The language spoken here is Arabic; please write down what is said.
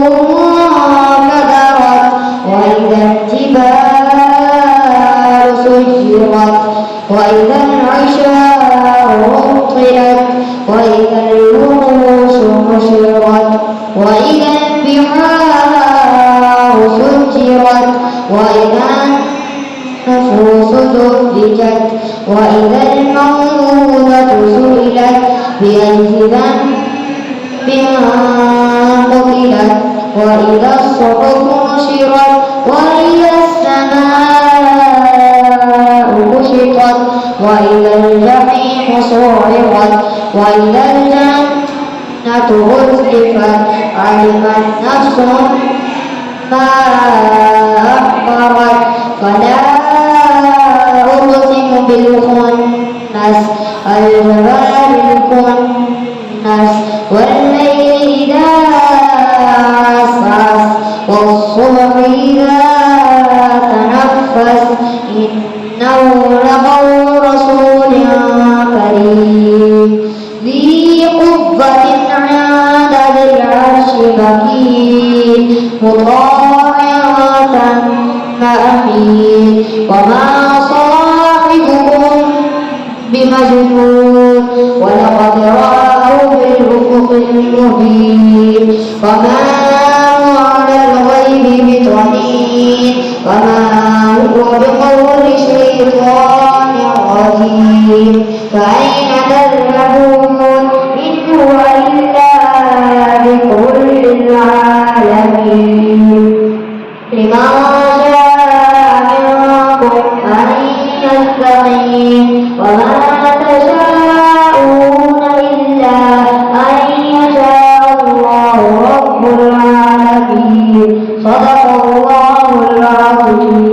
انكدرت وإذا الجبال سيرت وإذا العشار عطلت وإذا الوحوش حشرت وإذا البحار سجرت وإذا النفوس زوجت وإذا الموءودة سئلت بأي ذنب قتلت وإذا الصحف نشرت وإذا السماء كشطت وإذا الجحيم صعقت وإذا الجنة أزلفت علمت نفس ما أحضرت فلا أقسم بالخنس الجوار الكنس والليل إذا عسعس والصبح إذا تنفس إنه لقول رسول كريم ذي قوة عند ذي العرش مكين مطاع ثم أمين وما صاحبكم بمجنون ولقد رآه بالأفق المبين وما هو على الغيب بضنين وما هو بقول شيطان رجيم فأين تذهبون إن هو إلا ذكر للعالمين لمن شاء منكم أن يستقيم وما تشاءون إلا أن يشاء الله رب العالمين صدق الله العظيم.